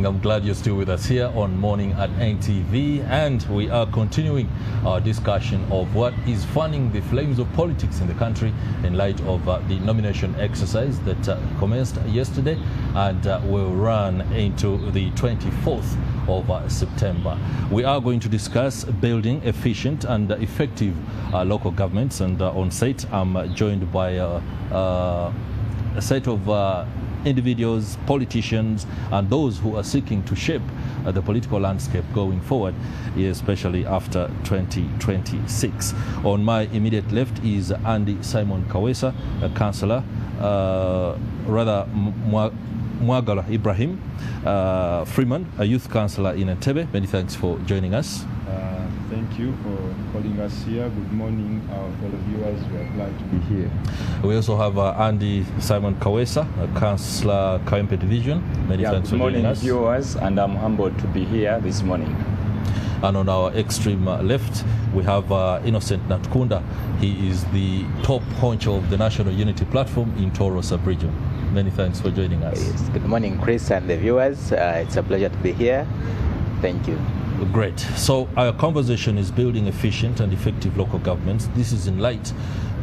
I'm glad you're still with us here on Morning at NTV, and we are continuing our discussion of what is fanning the flames of politics in the country in light of the nomination exercise that commenced yesterday and will run into the 24th of September. We are going to discuss building efficient and effective local governments, and on site I'm joined by a set of individuals, politicians, and those who are seeking to shape the political landscape going forward, especially after 2026. On my immediate left is Andy Simon Kawesa, a councillor, Mwagala Ibrahim Freeman, a youth councillor in Entebbe. Many thanks for joining us. Thank you for calling us here. Good morning, our fellow viewers. We are glad to be here. We also have Andy Simon Kawesa, a councillor, Kawempe Division. Many thanks for joining us. Good morning, viewers, and I'm humbled to be here this morning. And on our extreme left, we have Innocent Natkunda. He is the top honcho of the National Unity Platform in Toro Sub-Region. Many thanks for joining us. Yes. Good morning, Chris and the viewers. It's a pleasure to be here. Thank you. Great. So our conversation is building efficient and effective local governments. This is in light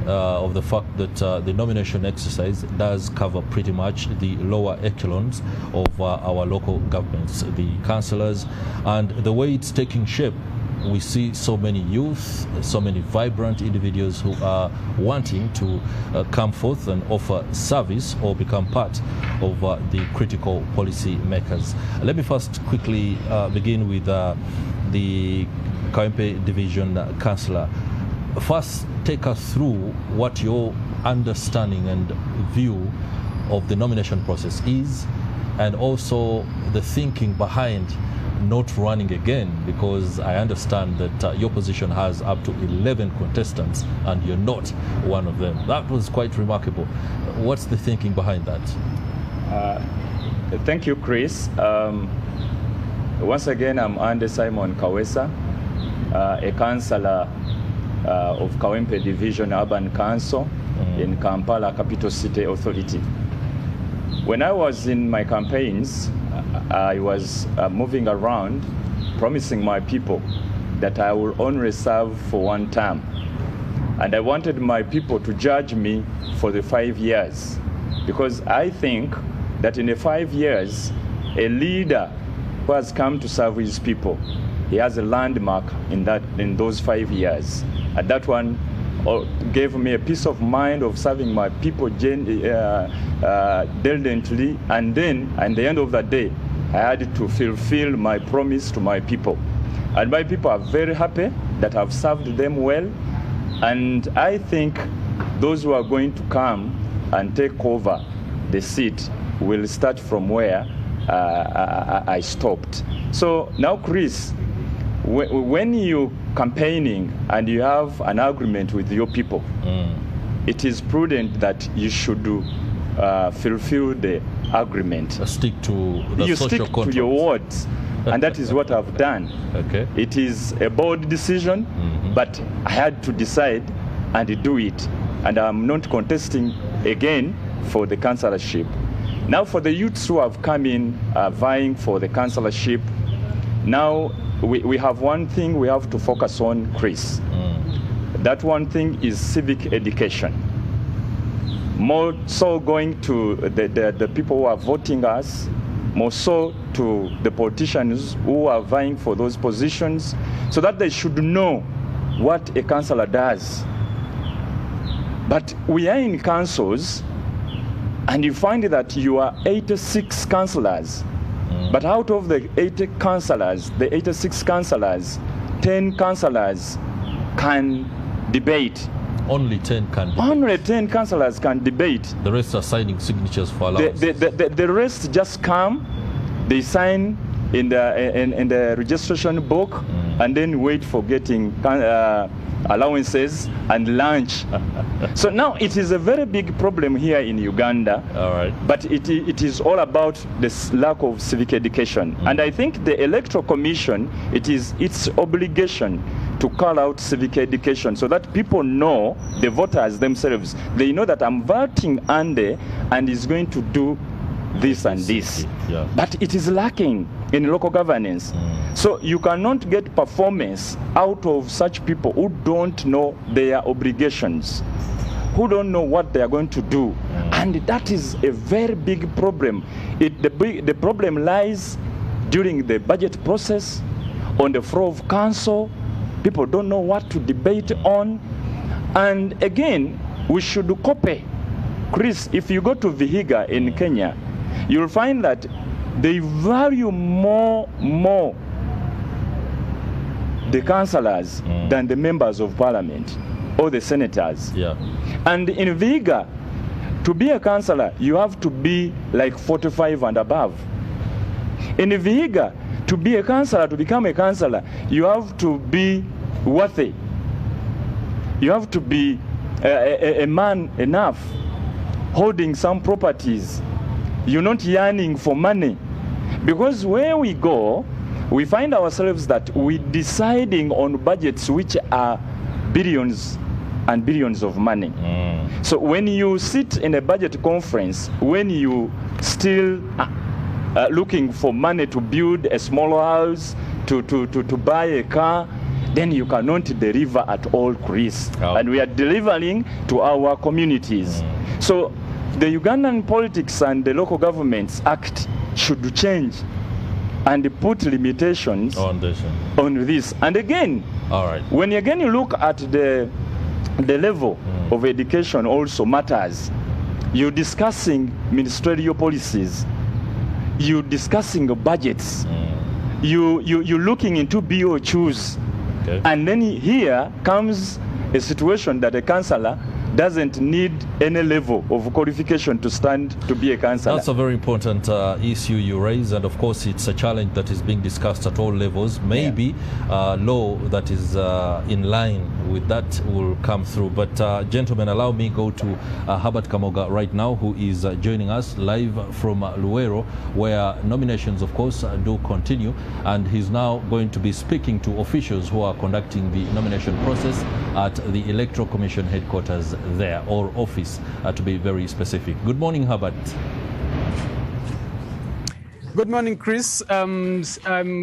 of the fact that the nomination exercise does cover pretty much the lower echelons of our local governments, the councillors, and the way it's taking shape. We see so many youth, so many vibrant individuals who are wanting to come forth and offer service or become part of the critical policy makers. Let me first quickly begin with the Kawempe Division councillor. First, take us through what your understanding and view of the nomination process is, and also the thinking behind not running again, because I understand that your position has up to 11 contestants and you're not one of them. That was quite remarkable. What's the thinking behind that? Thank you, Chris. Once again, I'm Andy Simon Kawesa, a councillor of Kawempe Division Urban Council in Kampala Capital City Authority. When I was in my campaigns, I was moving around promising my people that I will only serve for one term. And I wanted my people to judge me for the 5 years, because I think that in the 5 years, a leader who has come to serve his people, he has a landmark in those 5 years. And that one gave me a peace of mind of serving my people diligently, and then at the end of the day, I had to fulfill my promise to my people. And my people are very happy that I've served them well, and I think those who are going to come and take over the seat will start from where I stopped. So now, Chris, when you're campaigning and you have an agreement with your people, it is prudent that you should fulfill the agreement. Stick to the you social stick contract. to your words, and that is what I've done. Okay. It is a bold decision, but I had to decide and do it, and I'm not contesting again for the councillorship. Now, for the youths who have come in vying for the councillorship, now we have one thing we have to focus on, Chris. That one thing is civic education. More so going to the people who are voting us, more so to the politicians who are vying for those positions, so that they should know what a councillor does. But we are in councils, and you find that you are 86 councillors. But out of the 80 councillors, the 86 councillors, 10 councillors can debate. Only 10 can debate. Only 10 councillors can debate. The rest are signing signatures for allowance. The rest just come, they sign in the registration book, and then wait for getting allowances and lunch. So now it is a very big problem here in Uganda. All right. But it is all about this lack of civic education. And I think the Electoral Commission, it is its obligation to call out civic education so that people know, the voters themselves, they know that I'm voting Andy and is going to do this and this. Yeah. But it is lacking in local governance. So you cannot get performance out of such people who don't know their obligations, who don't know what they are going to do. And that is a very big problem. The problem lies during the budget process, on the floor of council. People don't know what to debate on. And again, we should copy. Chris, if you go to Vihiga in Kenya, you'll find that they value more the councillors than the members of parliament or the senators. Yeah. And in Vihiga, to be a councillor, you have to be like 45 and above. In Vihiga, to be a councillor, to become a councillor, you have to be worthy. You have to be a man enough, holding some properties. You're not yearning for money. Because where we go, we find ourselves that we're deciding on budgets which are billions and billions of money. So when you sit in a budget conference, when you still looking for money to build a small house, to buy a car, then you cannot deliver at all, Chris. Oh. And we are delivering to our communities. So the Ugandan Politics and the Local Governments Act should change and put limitations on this. And again, all right, when again you look at the level of education also matters. You're discussing ministerial policies. You're discussing budgets. You're looking into BOQs. Okay. And then here comes a situation that a councillor doesn't need any level of qualification to stand to be a councillor. That's a very important issue you raise, and of course it's a challenge that is being discussed at all levels. Maybe law that is in line with that will come through. But gentlemen, allow me go to Herbert Kamoga right now, who is joining us live from Luwero, where nominations of course do continue, and he's now going to be speaking to officials who are conducting the nomination process at the Electoral Commission headquarters there, or office to be very specific. Good morning, Herbert. Good morning, Chris. I'm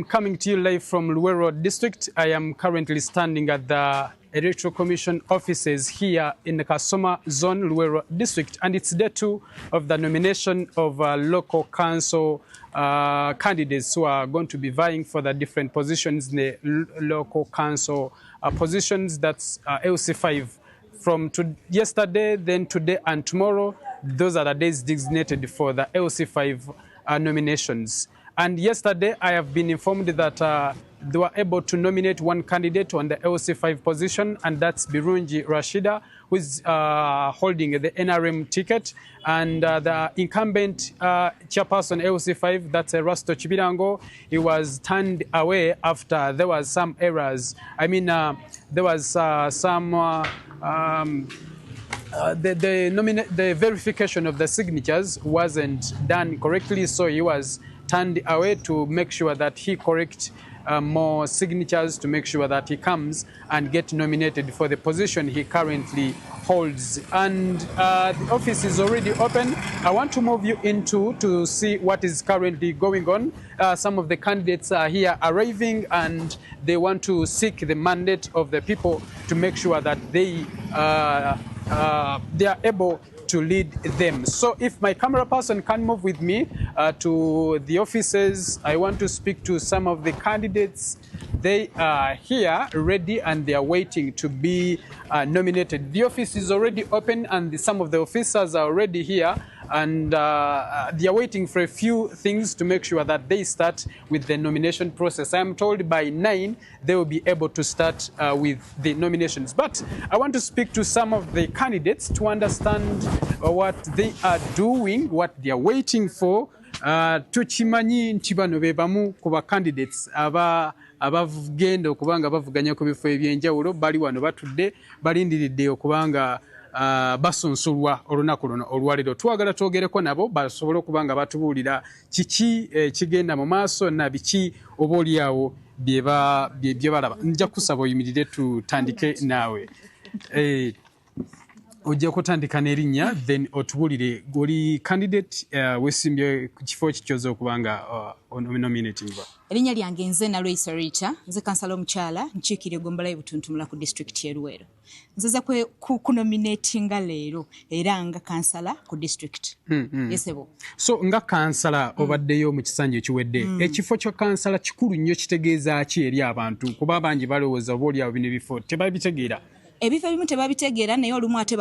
coming to you live from Luwero District. I am currently standing at the Electoral Commission offices here in the Kasoma Zone, Luwero District, and it's day 2 of the nomination of local council candidates who are going to be vying for the different positions in the local council positions. That's LC5. From yesterday, then today and tomorrow, those are the days designated for the LC5 nominations. And yesterday, I have been informed that they were able to nominate one candidate on the LC5 position, and that's Birungi Rashida, who is holding the NRM ticket. And the incumbent chairperson LC5, that's Rasto Chibirango, he was turned away after there was some errors. I mean, there was some the verification of the signatures wasn't done correctly, so he was turned away to make sure that he corrects more signatures, to make sure that he comes and get nominated for the position he currently holds. And the office is already open. I want to move you into to see what is currently going on. Some of the candidates are here arriving, and they want to seek the mandate of the people to make sure that they are able to lead them. So if my camera person can move with me to the offices, I want to speak to some of the candidates. They are here ready and they are waiting to be nominated. The office is already open and some of the officers are already here, and they are waiting for a few things to make sure that they start with the nomination process. I am told by 9 they will be able to start with the nominations. But I want to speak to some of the candidates to understand what they are doing, what they are waiting for. Tukimanyi nti bano be bamu ku ba candidates abagenda okubanga bavuganya ku bifo ebyenjawulo, bali wano batudde balindiridde okubanga basunsulwa olunaku luno olwaleero. Twagala twogereko nabo basobole okubanga batubuulira kiki kigenda mu maaso na biki oba oliawo bye balaba. Nja kusaba oyimirire tutandike naawe. ojja kutandika n'erinnya then otubulire oli candidate wesimbye ku kifo kikyoza okubanga nominating ba. Erinnya lyange nze Nalwesa Rita, nze kansala omukyala nkiikira eggombolola y'Obutuntumula ku district y'e Luweero. Nzeza kunominatinga leero era nga kansala ku district. Yesebo. So nga kansala obaddeyo mu kisanji ekiwedde ekifo kya kansala kikulu nnyo kitegeeza ki eri abantu kuba abangi balowooza oba oli awo bino ebifo tebabitegeera. Ebifo ebimu tebabitegeera naye olumu ate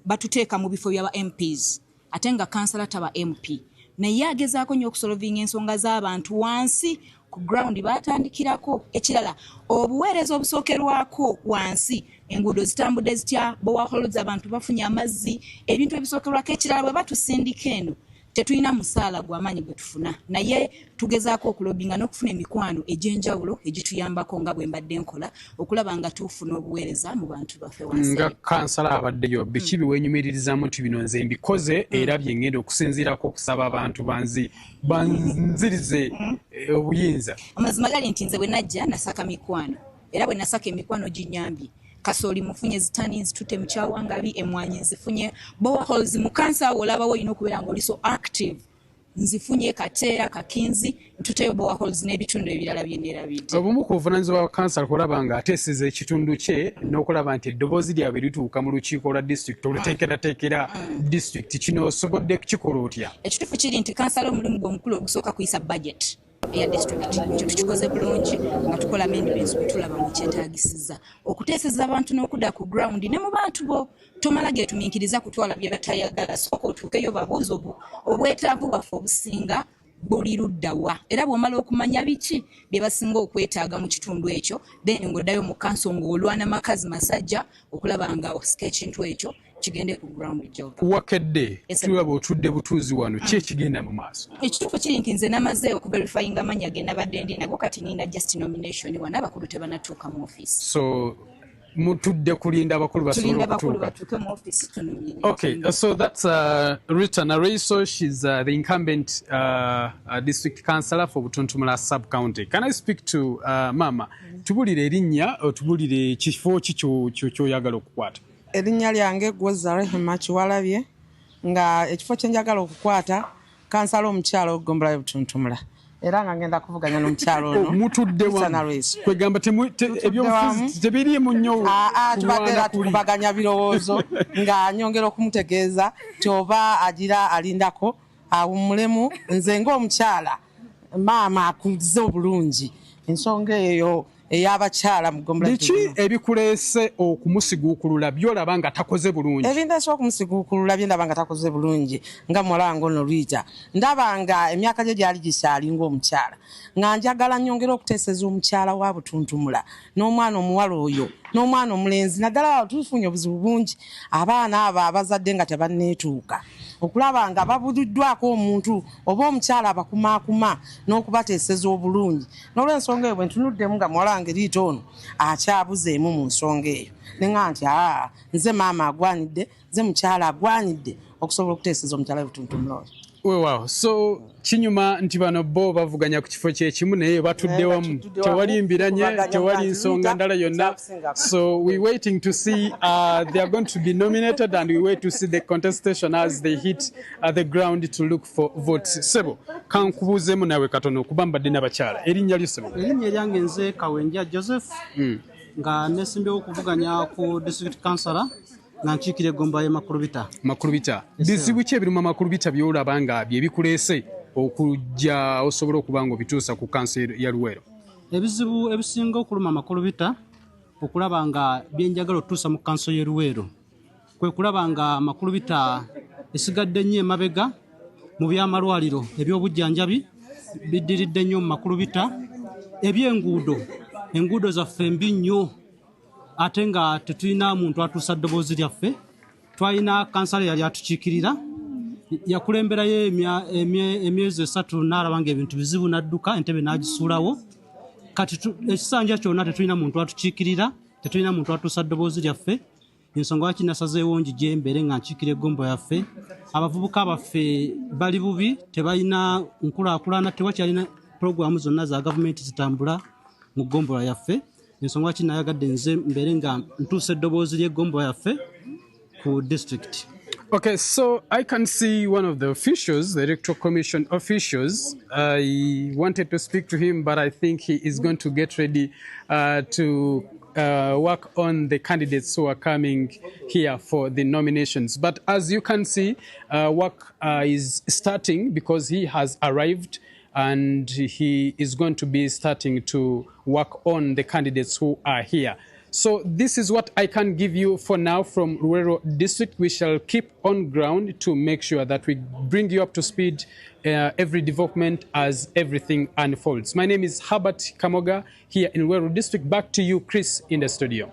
batuteeka mu bifo by'aba MPs ate nga kansala taba MP naye agezaako nnyo okusolovinga ensonga z'abantu wansi ku ground batandikirako. Ekirala obuweereza obusookerwako wansi enguudo zitambudde zitya bowaholes abantu bafunye amazzi ebintu ebisookerwako. Ekirala bwe batusindika eno tetulina musaala gw'amaanyi gwe tufuna naye tugezaako okulobinga n'okufuna emikwano egy'enjawulo egituyambako nga bwe mbadde nkola okulaba nga tufuna obuweereza mu bantu baffe wansi. Nga kansala abaddeyo biki biwenyumiririzamu nti bino nze mbikoze era bye ngenda okusinziirako okusaba abantu banzirize obuyinza. Amazima gali nti nze bwe najja nasaka mikwano era bwe nasaka emikwano ginyambye. Kasooli mufunye zitani nzitute mu kyawangabi emwanyi nzifunye bowaholes mu kansa olaba wo okubeera nga oli so active nzifunye Kateera Kakinzi ntuteyo bowaholes n'ebitundu ebirala byenneerabidde. Obumu ku buvunaanyizibwa bwa kansala kulaba nga ateeseza ekitundu kye n'okulaba nti eddoboozi lyabwe lituuka mu lukiiko lwa disitulikiti oluteekerateekera disitulikiti kino osobodde kukikola otya? Ekituufu kiri nti kansala omulimu gwe omukulu ogusooka kuyisa budget eya district ekyo tukikoze bulungi nga tukola amendments bwe tulaba mu kyetaagisiza okuteeseza abantu n'okudda ku ground ne mu bantu bo tomala geetumiikiriza kutwala bye batayagala sooka otuukeyo babuuza obwetaavu bwaffe obusinga buli luddawa era bw'omala okumanya biki bye basinga okwetaaga mu kitundu ekyo then ng'oddayo mu kanso ng'olwana makazi masajja okulaba nga osika ekintu ekyo kigende ku ground job. Wakedde tulaba otudde butuuzi wano ki ekigenda mu maaso? Ekituufu kiri nti nze namaze okuverifyinga amanya ge nabadde ndi nago kati nina just nomination wana abakulu tebanatuuka mu office. So mutudde kulinda abakulu basobola okutuuka. Okay, so that's Rita Nareiso. She's the incumbent district councillor for Butuntumula sub-county. Can I speak to Mama? Tubulire erinnya otubulire kifo kyoyagala okukwata. Erinnya lyange Gwoza Rehema Kiwalabye nga ekifo kyenjagala okukwata kansala omukyala oggombolola y'Obutuntumula era nga ngenda kuvuganya n'omukyala ono. Mutudde wamu kwegamba ebyobufuzi tebiriimu nnyo tubadde tukubaganya birowoozo nga nyongera okumutegeeza ti oba agira alindako awummulemu nze ng'omukyala maama akulize obulungi ensonga eyo ey'abakyala mu ggombolola. Biki ebikuleese okumusiguukulula byolaba nga takoze bulungi? Ebindeese okumusiguukulula bye ndaba nga takoze bulungi nga muwala wange ono Rita ndaba nga emyaka gye gyali gikyali ng'omukyala nga njagala nnyongera okuteeseza omukyala wa Butuntumula n'omwana omuwala oyo n'omwana omulenzi naddala tufunye obuzibu bungi abaana abo abazadde nga tebanneetuuka okulaba nga babuliddwako omuntu oba omukyala abakumaakuma n'okubateeseza obulungi n'olw'ensonga eyo bwe ntunuddemu nga muwala wange Rita ono akyabuzeemu mu nsonga eyo ne nga nti nze maama agwanidde nze mukyala agwanidde okusobola okuteeseza omukyala w'Obutuntumula oyo. Wow. So kinyuma nti bano bo bavuganya ku kifo kyekimu naye batudde wamu tewali mbiranye tewali nsonga ndala yonna. So we waiting to see they are going to be nominated and we wait to see the contestation as they hit the ground to look for votes. Sebo kankubuzeemu nawe katono okuba mbadde n'abakyala erinnya lyo Sebo? Erinnya lyange nze Kawenja Joseph nga nesimbyewo okuvuganya ku district councillor nga nkiikira eggombolola y'Makulubita. Makulubita. Bizibu ki ebiruma Makulubita byolaba nga bye bikuleese okujja osobola okuba nga obituusa ku kanso ya Luweero? Ebizibu ebisinga okuluma Makulubita okulaba nga byenjagala otuusa mu kanso y'e Luweero kwe kulaba nga Makulubita esigadde nnyo emabega mu by'amalwaliro eby'obujjanjabi biddiridde nnyo mu Makulubita enguudo zaffe mbi nnyo ate nga tetulina muntu atuusa ddoboozi lyaffe. Twalina kansala yali atukiikirira yakulemberayo emyezi 3 n'alaba nga ebintu bizibu n'adduka entebe n'agisuulawo kati ekisanja kyonna tetulina muntu atukiikirira tetulina muntu atuusa ddoboozi lyaffe ensonga lwaki nasazeewo njije mbere nga nkiikira eggombo yaffe. Abavubuka baffe bali bubi tebalina nkulaakulana tewakyalina puroguramu zonna za gavumenti zitambula mu ggombo yaffe ensonga lwaki nayagadde nze mbere nga ntuusa eddoboozi ly'eggombo yaffe ku district. Okay, so I can see one of the officials, the Electoral Commission officials. I wanted to speak to him, but I think he is going to get ready to work on the candidates who are coming here for the nominations. But as you can see, work is starting because he has arrived and he is going to be starting to work on the candidates who are here. So this is what I can give you for now from Ruero District. We shall keep on ground to make sure that we bring you up to speed every development as everything unfolds. My name is Herbert Kamoga here in Ruero District. Back to you, Chris, in the studio.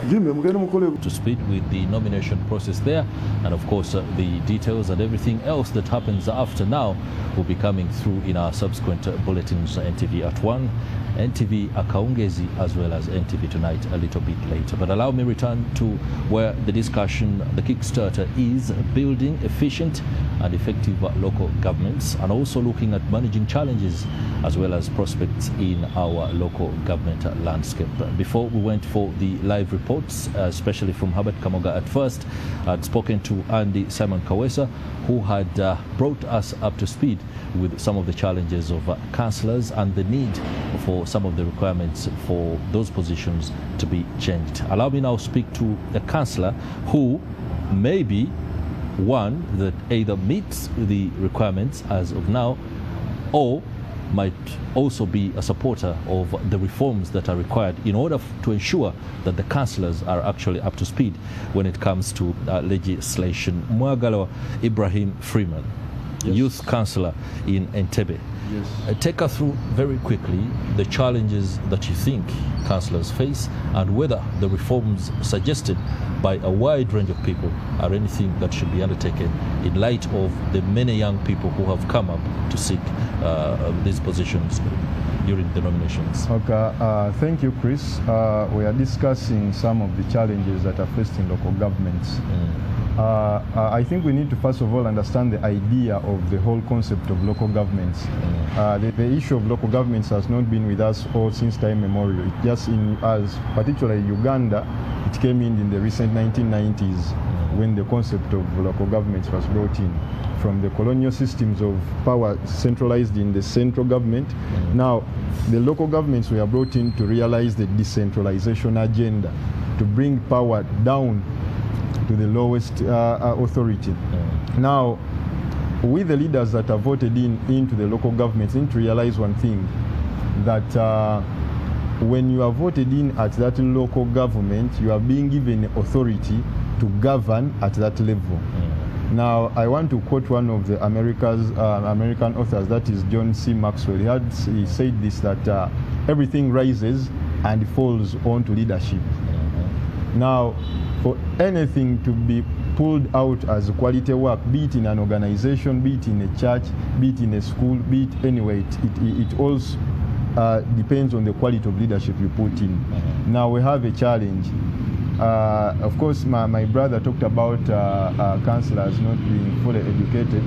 To speed with the nomination process there, and of course the details and everything else that happens after now will be coming through in our subsequent bulletins. NTV at 1, NTV Akaungezi, as well as NTV Tonight a little bit later. But allow me return to where the discussion, the Kickstarter, is building efficient and effective local governments, and also looking at managing challenges as well as prospects in our local government landscape. Before we went for the live reports, especially from Herbert Kamoga at first, I'd spoken to Andy Simon Kawesa, who had brought us up to speed with some of the challenges of councillors and the need for some of the requirements for those positions to be changed. Allow me now to speak to a councillor who may be one that either meets the requirements as of now, or might also be a supporter of the reforms that are required in order to ensure that the councillors are actually up to speed when it comes to legislation. Mwagalo Ibrahim Freeman, yes. Youth councillor in Entebbe. Yes. Take us through very quickly the challenges that you think councillors face, and whether the reforms suggested by a wide range of people are anything that should be undertaken in light of the many young people who have come up to seek these positions during the nominations. Okay, thank you, Chris. We are discussing some of the challenges that are faced in local governments. I think we need to first of all understand the idea of the whole concept of local governments. The issue of local governments has not been with us all since time immemorial. It just as particularly Uganda, it came in the recent 1990s when the concept of local governments was brought in from the colonial systems of power centralized in the central government. Now, the local governments were brought in to realize the decentralization agenda, to bring power down to the lowest authority. Now, we the leaders that are voted into the local governments need to realize one thing, that when you are voted in at that local government, you are being given authority to govern at that level. Now, I want to quote one of the American authors, that is John C. Maxwell. He said this, that everything rises and falls onto leadership. Now, for anything to be pulled out as quality work, be it in an organization, be it in a church, be it in a school, be it anyway, it also depends on the quality of leadership you put in. Now we have a challenge. Of course, my brother talked about councillors not being fully educated,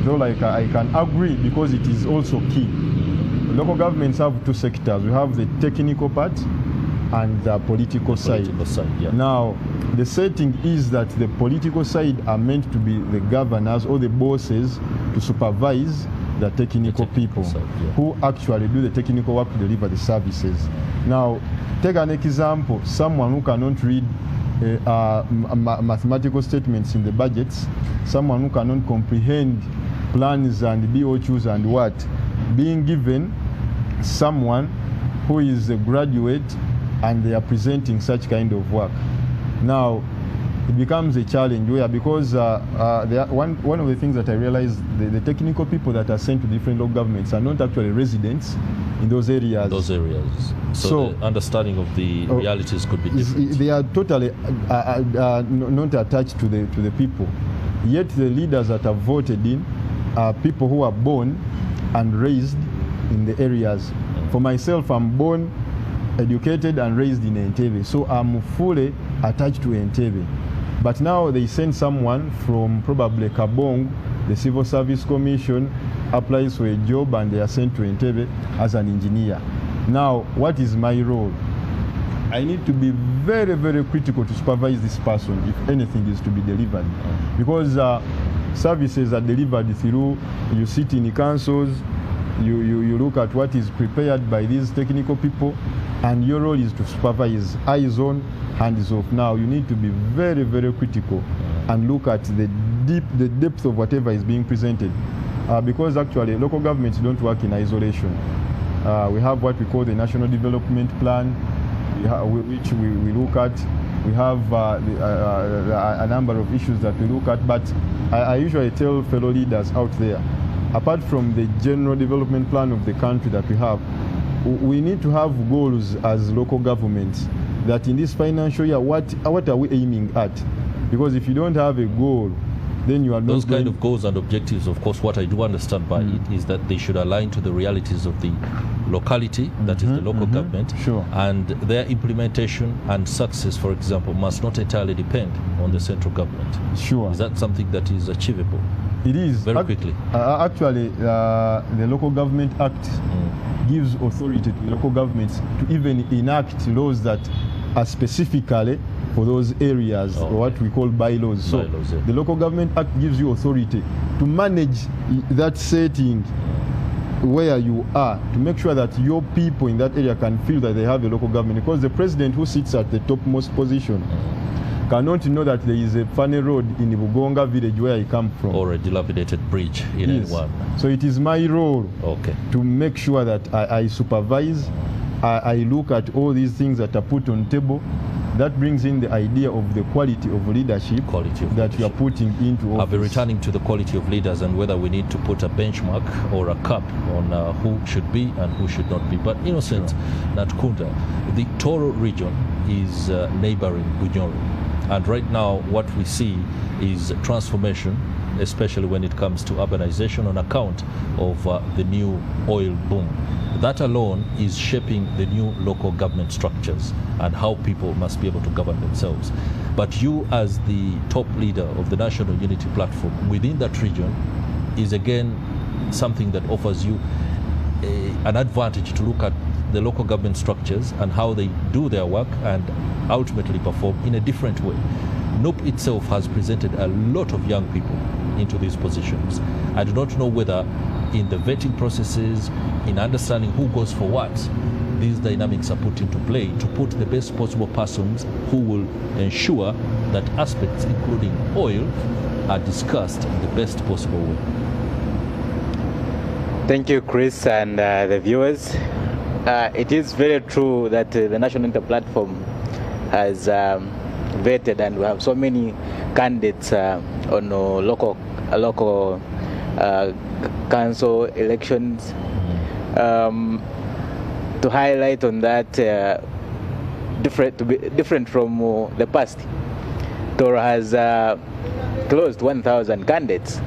though I can agree, because it is also key. Local governments have two sectors. We have the technical part and the political side. Yeah. Now, the setting is that the political side are meant to be the governors or the bosses to supervise the technical people side, yeah, who actually do the technical work to deliver the services. Now, take an example, someone who cannot read mathematical statements in the budgets, someone who cannot comprehend plans and BOQs and what, being given someone who is a graduate and they are presenting such kind of work. Now, it becomes a challenge where, because one of the things that I realized, the technical people that are sent to different local governments are not actually residents in those areas. So the understanding of the realities could be different. They are totally not attached to the people. Yet the leaders that are voted in are people who are born and raised in the areas. For myself, I'm born, educated and raised in Entebbe, so I'm fully attached to Entebbe. But now they send someone from probably Kabong, the Civil Service Commission, applies for a job and they are sent to Entebbe as an engineer. Now, what is my role? I need to be very, very critical to supervise this person if anything is to be delivered. Because services are delivered through, you sit in the councils, you look at what is prepared by these technical people, and your role is to supervise, eyes on, hands off. Now, you need to be very, very critical and look at the depth of whatever is being presented. Because actually, local governments don't work in isolation. We have what we call the National Development Plan, which we look at. We have a number of issues that we look at, but I usually tell fellow leaders out there, apart from the general development plan of the country that we have, we need to have goals as local governments, that in this financial year, what are we aiming at? Because if you don't have a goal, then you are not those kind of goals and objectives. Of course, what I do understand by it is that they should align to the realities of the locality, that is the local government, and their implementation and success, for example, must not entirely depend on the central government. Is that something that is achievable? It is. Very quickly. Actually, the Local Government Act gives authority to local governments to even enact laws that are specifically for those areas, or what we call bylaws. So the Local Government Act gives you authority to manage that setting where you are, to make sure that your people in that area can feel that they have a local government. Because the president who sits at the topmost position cannot know that there is a funny road in the Bugonga village where he comes from, or a dilapidated bridge in anyone. So it is my role to make sure that I supervise, I look at all these things that are put on table. That brings in the idea of the quality of leadership that you are putting into office. I'll be returning to the quality of leaders and whether we need to put a benchmark or a cap on who should be and who should not be. But Innocent Natkunda, the Toro region is neighboring Bunyoro. And right now what we see is transformation, especially when it comes to urbanization on account of the new oil boom. That alone is shaping the new local government structures and how people must be able to govern themselves. But you, as the top leader of the National Unity Platform within that region, is again something that offers you an advantage to look at the local government structures and how they do their work and ultimately perform in a different way. NOP itself has presented a lot of young people into these positions. I do not know whether in the vetting processes, in understanding who goes for what, these dynamics are put into play to put the best possible persons who will ensure that aspects, including oil, are discussed in the best possible way. Thank you, Chris, and the viewers. It is very true that the National Unity Platform has vetted, and we have so many candidates on local council elections. To highlight on that, different from the past, Toro has closed 1,000 candidates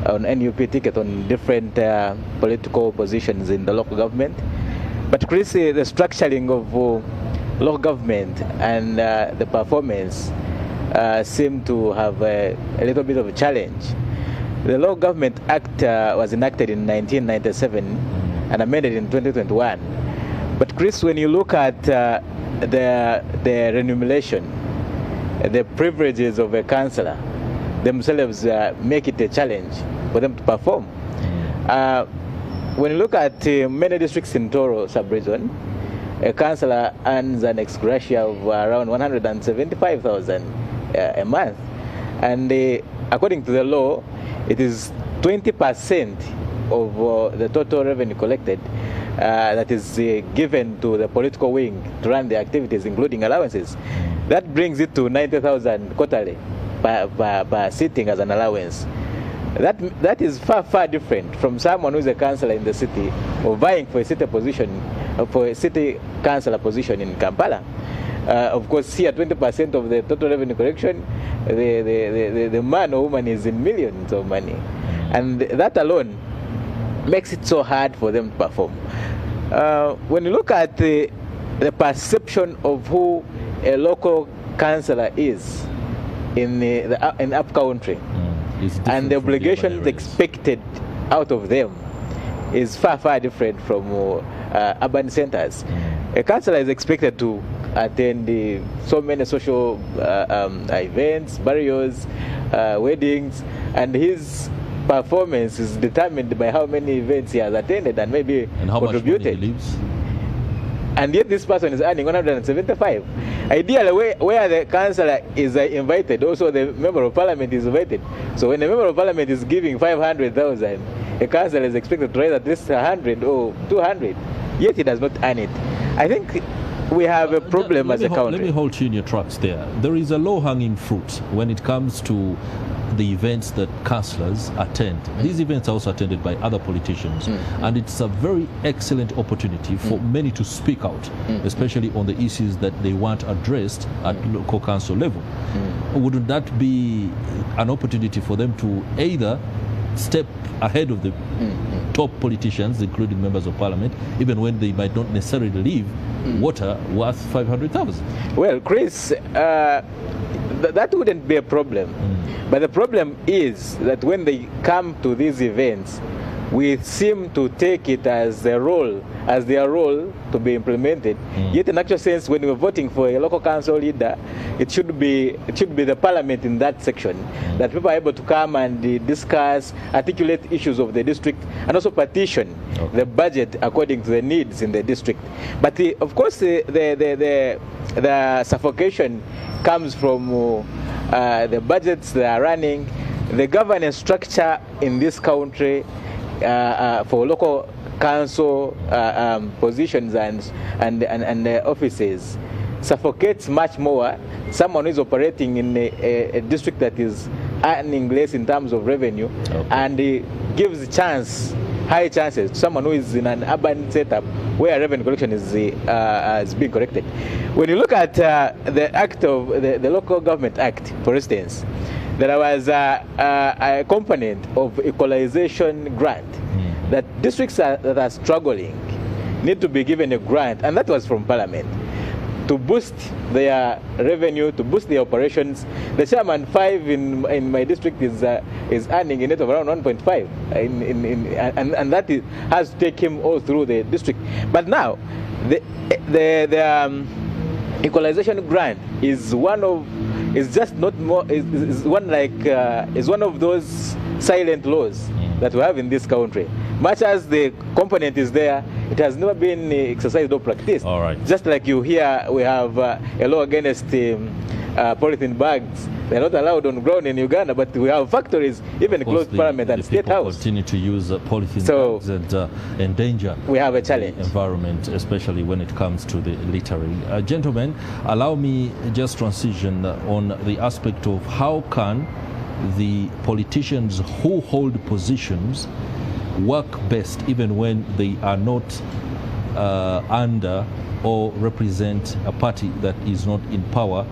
on NUP ticket on different political positions in the local government. But Chris, the structuring of local government and the performance seem to have a little bit of a challenge. The Local Government Act was enacted in 1997 and amended in 2021. But Chris, when you look at the remuneration, the privileges of a councillor themselves make it a challenge for them to perform. When you look at many districts in Toro sub-region, a councillor earns an ex gratia of around 175,000 a month. And according to the law, it is 20% of the total revenue collected that is given to the political wing to run the activities, including allowances. That brings it to 90,000 quarterly per sitting as an allowance. That is far different from someone who is a councillor in the city or vying for a city position, for a city councillor position in Kampala. Of course, here 20% of the total revenue collection, the man or woman is in millions of money, and that alone makes it so hard for them to perform. When you look at the perception of who a local councillor is in up country, and the obligations expected out of them is far, far different from urban centers. A councillor is expected to attend so many social events, burials, weddings, and his performance is determined by how many events he has attended and maybe and how contributed. much money he leaves. And yet this person is earning 175. Ideally, where the councillor is invited, also the member of parliament is invited. So when the member of parliament is giving 500,000, a councillor is expected to raise at least 100 or 200. Yet he does not earn it. I think we have a problem as a country. Let me hold you in your tracks there. There is a low-hanging fruit when it comes to the events that councillors attend. These events are also attended by other politicians, and it's a very excellent opportunity for many to speak out, especially on the issues that they want addressed at local council level. Wouldn't that be an opportunity for them to either step ahead of the top politicians, including members of parliament, even when they might not necessarily leave water worth 500,000? Well, Chris, that wouldn't be a problem. But the problem is that when they come to these events, we seem to take it as their role to be implemented. Yet in actual sense, when we're voting for a local council leader, it should be the parliament in that section, that people are able to come and discuss, articulate issues of the district, and also petition the budget according to the needs in the district. But of course, the suffocation comes from the budgets they are running, the governance structure in this country for local council positions and offices suffocates much more someone who is operating in a district that is earning less in terms of revenue, and gives high chances to someone who is in an urban setup where revenue collection is being corrected. When you look at the act of the Local Government Act, for instance, there was a component of equalization grant that districts that are struggling need to be given a grant, and that was from Parliament, to boost their revenue, to boost their operations. The chairman 5 in my district is earning a net of around 1.5, and that has to take him all through the district. But now, the equalization grant is one of those silent laws that we have in this country. Much as the component is there, it has never been exercised or practiced. All right. Just like you hear, we have a law against polythene bags. They're not allowed on ground in Uganda, but we have factories, even close to Parliament and State House. Continue to use polythene bags and endanger. We have a challenge. The environment, especially when it comes to the littering. Gentlemen, allow me just transition on the aspect of how can the politicians who hold positions work best even when they are not under or represent a party that is not in power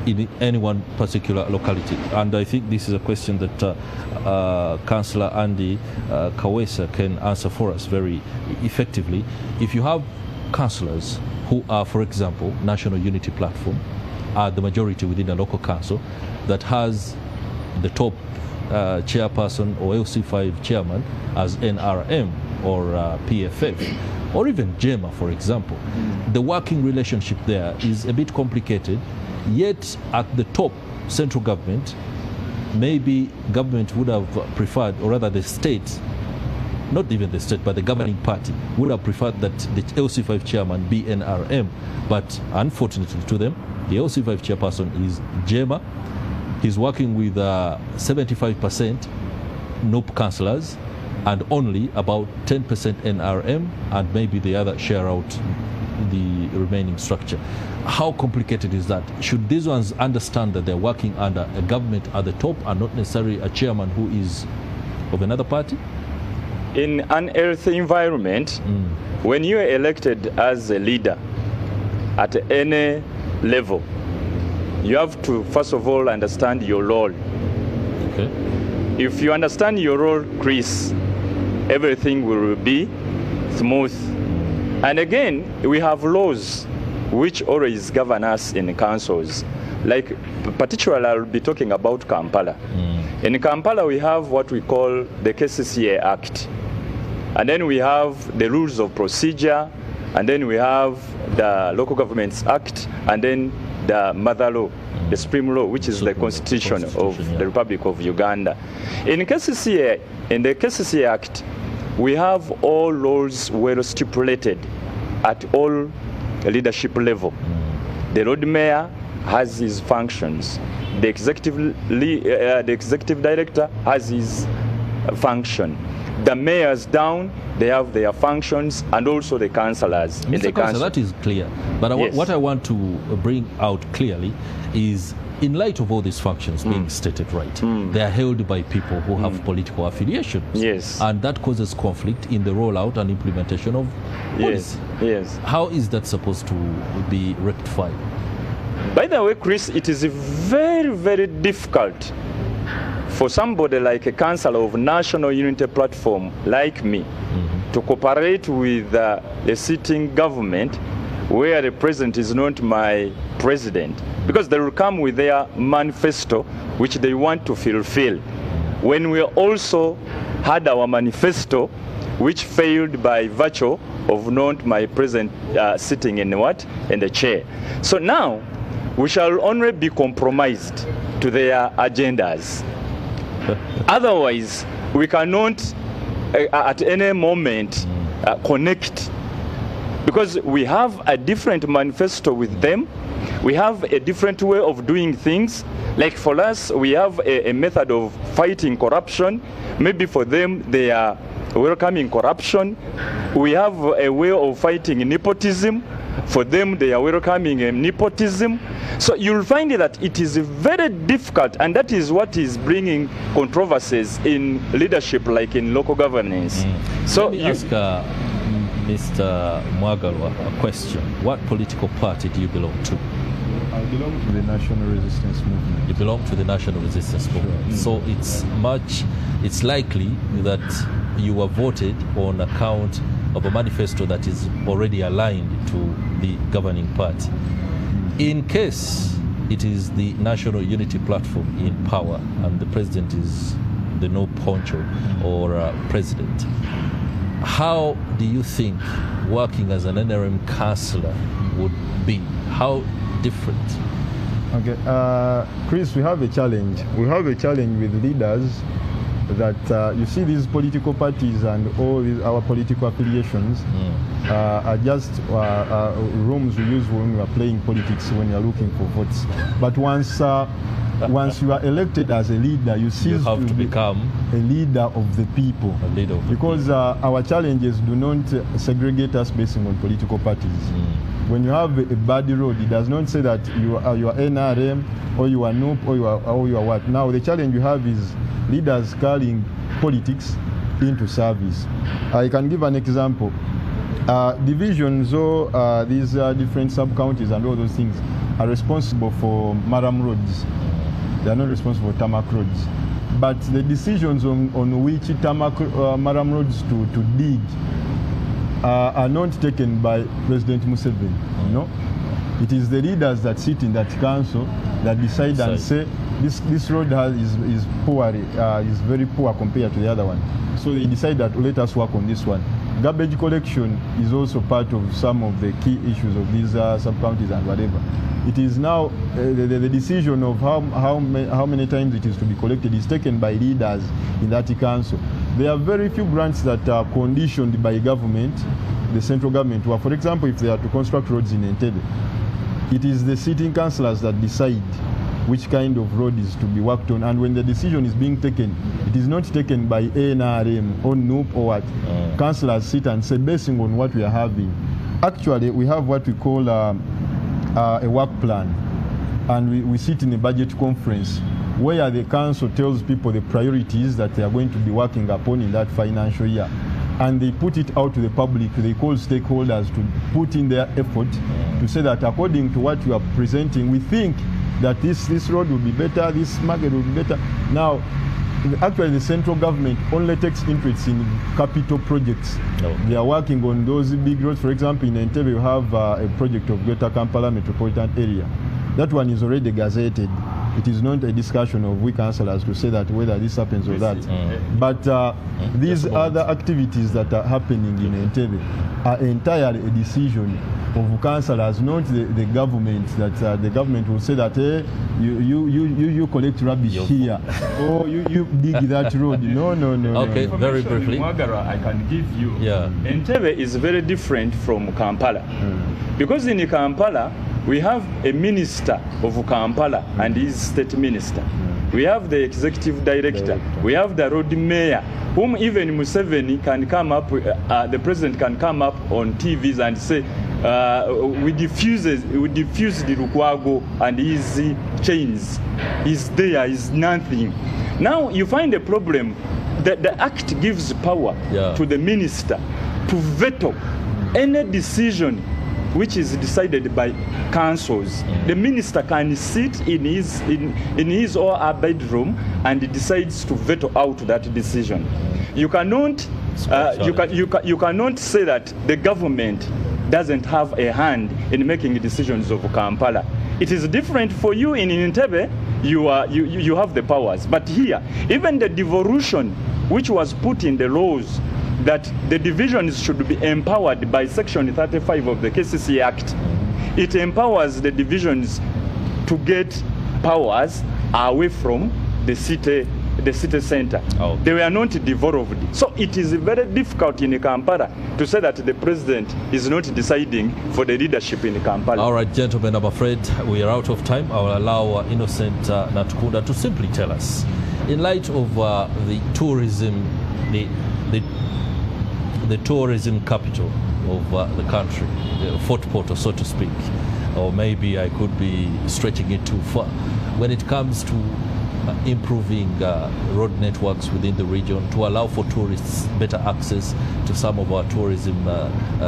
in any one particular locality. And I think this is a question that Councillor Andy Kawesa can answer for us very effectively. If you have councillors who are, for example, National Unity Platform, are the majority within a local council that has the top chairperson or LC5 chairman as NRM or PFF, or even JEMA, for example, the working relationship there is a bit complicated. Yet at the top, central government, maybe government would have preferred, or rather the state, not even the state, but the governing party would have preferred that the LC5 chairman be NRM. But unfortunately to them, the LC5 chairperson is JEMA. He's working with 75% NOP councillors and only about 10% NRM, and maybe the other share out the remaining structure. How complicated is that? Should these ones understand that they're working under a government at the top and not necessarily a chairman who is of another party? In an healthy environment, when you are elected as a leader at any level, you have to first of all understand your role. Okay. If you understand your role, Chris, everything will be smooth. And again, we have laws which always govern us in councils. Like, particularly, I'll be talking about Kampala. In Kampala, we have what we call the KCCA Act. And then we have the rules of procedure, and then we have the Local Governments Act, and then the mother law, the supreme law, which is the constitution of the Republic of Uganda. In the KCCA Act, we have all laws well stipulated at all leadership level. The Lord Mayor has his functions. The executive director has his function. The mayors down, they have their functions, and also the councillors in the council. That is clear. But Yes. what I want to bring out clearly is, in light of all these functions being stated right, they are held by people who have political affiliations. Yes. And that causes conflict in the rollout and implementation of policy. Yes. How is that supposed to be rectified? By the way, Chris, it is very, very difficult for somebody like a councillor of National Unity Platform like me to cooperate with a sitting government where the president is not my president, because they will come with their manifesto which they want to fulfill, when we also had our manifesto which failed by virtue of not my president sitting in the chair. So now we shall only be compromised to their agendas. Otherwise, we cannot at any moment connect, because we have a different manifesto with them. We have a different way of doing things. Like for us, we have a method of fighting corruption. Maybe for them, they are welcoming corruption. We have a way of fighting nepotism. For them, they are welcoming nepotism. So you'll find that it is very difficult, and that is what is bringing controversies in leadership, like in local governance. So let me ask Mr. Mwagalwa a question. What political party do you belong to? I belong to the National Resistance Movement. You belong to the National Resistance Movement. So it's likely that you were voted on account of a manifesto that is already aligned to the governing party. In case it is the National Unity Platform in power and the president is the no poncho or president, how do you think working as an NRM councillor would be? How different? Okay, Chris, we have a challenge. We have a challenge with leaders that you see these political parties and all our political affiliations are just rooms we use when we are playing politics, when we are looking for votes. But once you are elected as a leader, you cease to become a leader of the people. A leader of because our challenges do not segregate us based on political parties. When you have a bad road, it does not say that you are NRM or you are NUP or you are what. Now the challenge you have is leaders carrying politics into service. I can give an example. Divisions or these different sub-counties and all those things are responsible for maram roads. They are not responsible for tarmac roads. But the decisions on which tarmac maram roads to dig are not taken by President Museveni. No, it is the leaders that sit in that council that decide and say this road is poor, is very poor compared to the other one. So they decide that let us work on this one. Garbage collection is also part of some of the key issues of these sub-counties and whatever. It is now the decision of how many times it is to be collected is taken by leaders in that council. There are very few grants that are conditioned by government, the central government. For example, if they are to construct roads in Entebbe, it is the sitting councillors that decide which kind of road is to be worked on, and when the decision is being taken, it is not taken by NRM or NUP or what. Councillors sit and say, basing on what we are having. Actually, we have what we call a work plan, and we sit in a budget conference where the council tells people the priorities that they are going to be working upon in that financial year, and they put it out to the public. They call stakeholders to put in their effort to say that according to what you are presenting, we think that this road will be better, this market will be better. Now, actually the central government only takes interest in capital projects. They are working on those big roads. For example, in Entebbe you have a project of Greater Kampala Metropolitan Area. That one is already gazetted. It is not a discussion of we councillors to say that whether this happens or that. But these other activities that are happening in Entebbe are entirely a decision of councillors, not the government. That the government will say that, hey, you collect rubbish here, or you dig that road. No. Okay, very briefly. Mwagara, I can give you. Entebbe is very different from Kampala, because in Kampala we have a minister of Kampala and his state minister. We have the executive director. We have the road mayor, whom even Museveni can come up, the president can come up on TVs and say, we diffuse the Lukwago and his chains. He's there, he's nothing. Now you find a problem that the act gives power to the minister to veto any decision which is decided by councils. The minister can sit in his or her bedroom and decides to veto out that decision. You cannot you cannot say that the government doesn't have a hand in making decisions of Kampala. It is different for you in Entebbe. You have the powers, but here even the devolution which was put in the laws that the divisions should be empowered by Section 35 of the KCC Act. It empowers the divisions to get powers away from the city center. They were not devolved. So it is very difficult in Kampala to say that the president is not deciding for the leadership in Kampala. All right, gentlemen, I'm afraid we are out of time. I will allow Innocent Natukunda to simply tell us, in light of the tourism, the tourism capital of the country, Fort Portal, so to speak, or maybe I could be stretching it too far, when it comes to improving road networks within the region to allow for tourists better access to some of our tourism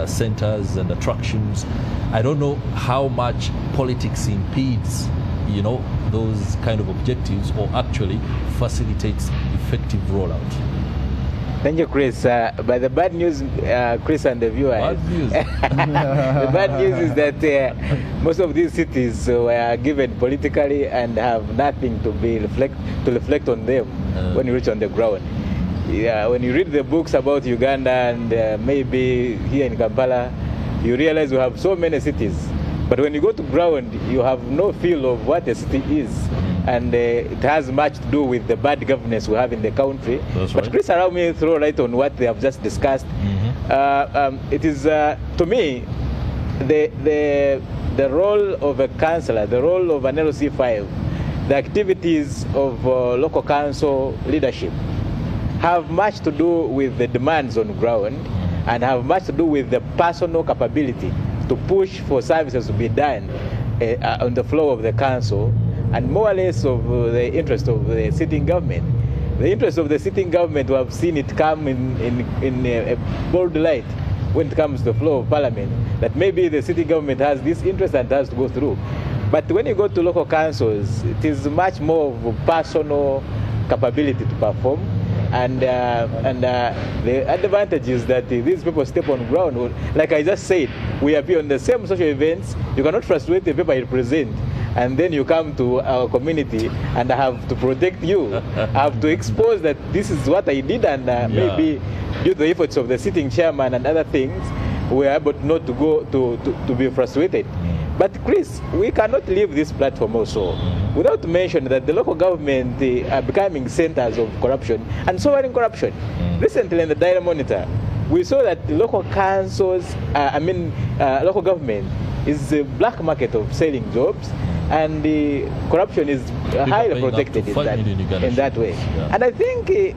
centers and attractions. I don't know how much politics impedes, those kind of objectives, or actually facilitates effective rollout. Thank you, Chris. But the bad news, Chris and the viewers, Bad news. the bad news is that most of these cities were given politically and have nothing to reflect on them when you reach on the ground. When you read the books about Uganda and maybe here in Kampala, you realize we have so many cities. But when you go to ground, you have no feel of what a city is. And it has much to do with the bad governance we have in the country. That's but right. Chris, allow me to throw light on what they have just discussed. It is, to me, the role of a councillor, the role of an LC5, the activities of local council leadership have much to do with the demands on ground and have much to do with the personal capability to push for services to be done on the floor of the council, and more or less of the interest of the sitting government. The interest of the sitting government, we have seen it come in a bold light when it comes to the floor of parliament, that maybe the sitting government has this interest and has to go through. But when you go to local councils, it is much more of a personal capability to perform. And the advantage is that these people step on ground. Like I just said, we appear on the same social events. You cannot frustrate the people I represent, and then you come to our community and I have to protect you. I have to expose that this is what I did, and maybe due to the efforts of the sitting chairman and other things, we are able not to go to be frustrated. But Chris, we cannot leave this platform also without mentioning that the local government are becoming centers of corruption and sovereign corruption. Recently in the Daily Monitor, we saw that local councils, local government is a black market of selling jobs, and the corruption is highly protected in that way. Yeah. And I think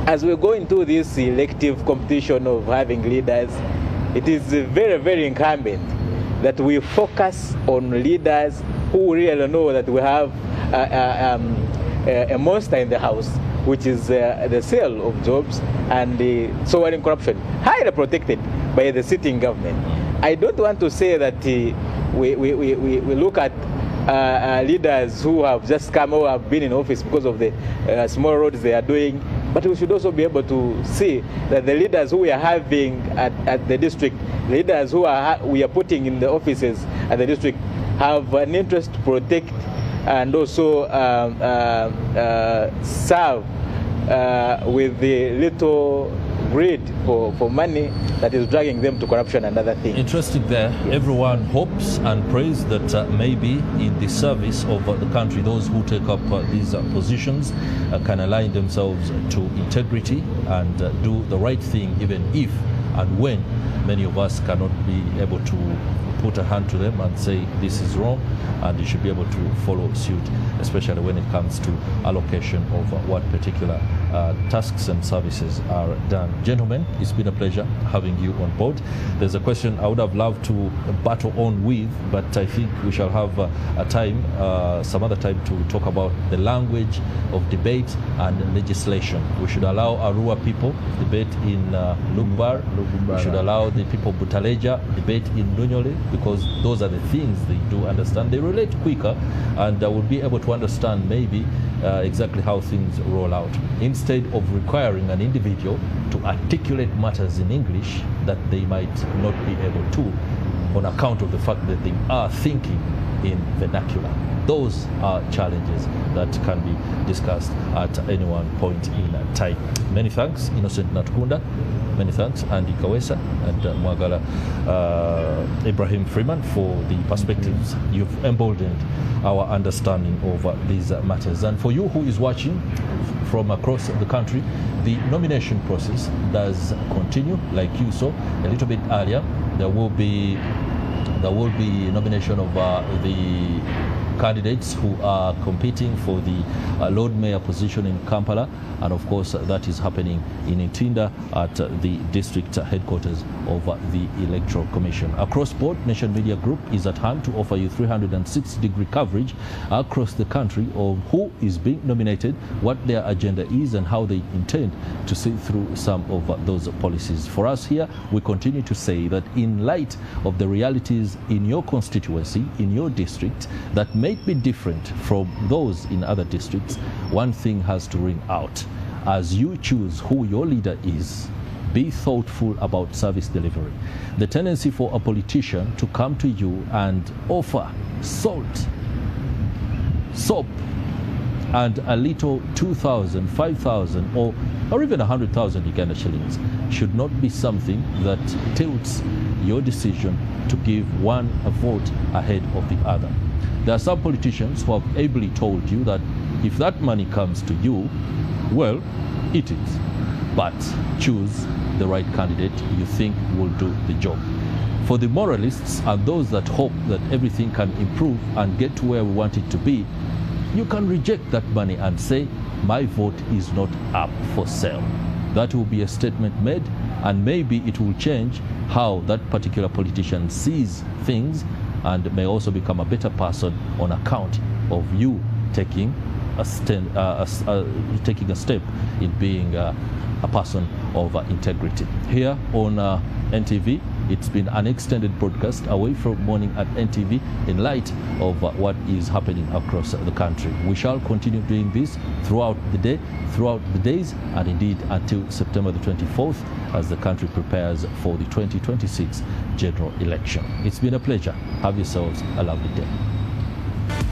as we go into this elective competition of having leaders, it is very, very incumbent that we focus on leaders who really know that we have a monster in the house, which is the sale of jobs and the sovereign corruption, highly protected by the sitting government. I don't want to say that we look at leaders who have just come or have been in office because of the small roads they are doing, but we should also be able to see that the leaders who we are having at the district, leaders who we are putting in the offices at the district, have an interest to protect and also serve with the little greed for money that is dragging them to corruption and other things. Interesting there. Yes. Everyone hopes and prays that maybe in the service of the country, those who take up these positions can align themselves to integrity and do the right thing, even if and when many of us cannot be able to put a hand to them and say this is wrong, and you should be able to follow suit, especially when it comes to allocation of what particular tasks and services are done. Gentlemen, it's been a pleasure having you on board. There's a question I would have loved to battle on with, but I think we shall have some other time to talk about the language of debate and legislation. We should allow Arua people debate in Lugbar. We should allow the people of Butaleja debate in Lunyole, because those are the things they do understand. They relate quicker, and will be able to understand maybe exactly how things roll out, instead of requiring an individual to articulate matters in English that they might not be able to, on account of the fact that they are thinking in vernacular. Those are challenges that can be discussed at any one point in time. Many thanks, Innocent Natkunda. Many thanks, Andy Kawesa and Mwagala Ibrahim Freeman, for the perspectives. You've emboldened our understanding of these matters. And for you who is watching from across the country, the nomination process does continue. Like you saw a little bit earlier, there will be nomination of the candidates who are competing for the Lord Mayor position in Kampala, and of course that is happening in Ntinda at the district headquarters of the Electoral Commission. Across board, Nation Media Group is at hand to offer you 360-degree coverage across the country of who is being nominated, what their agenda is, and how they intend to see through some of those policies. For us here, we continue to say that in light of the realities in your constituency, in your district, that may be different from those in other districts, one thing has to ring out. As you choose who your leader is, be thoughtful about service delivery. The tendency for a politician to come to you and offer salt, soap, and a little 2,000, 5,000, or even 100,000 Uganda shillings should not be something that tilts your decision to give one a vote ahead of the other. There are some politicians who have ably told you that if that money comes to you, well, eat it, but choose the right candidate you think will do the job. For the moralists and those that hope that everything can improve and get to where we want it to be, you can reject that money and say, my vote is not up for sale. That will be a statement made, and maybe it will change how that particular politician sees things, and may also become a better person on account of you taking a step in being a person of integrity. Here on NTV, it's been an extended broadcast away from Morning at NTV in light of what is happening across the country. We shall continue doing this throughout the day, throughout the days, and indeed until September the 24th, as the country prepares for the 2026 general election. It's been a pleasure. Have yourselves a lovely day.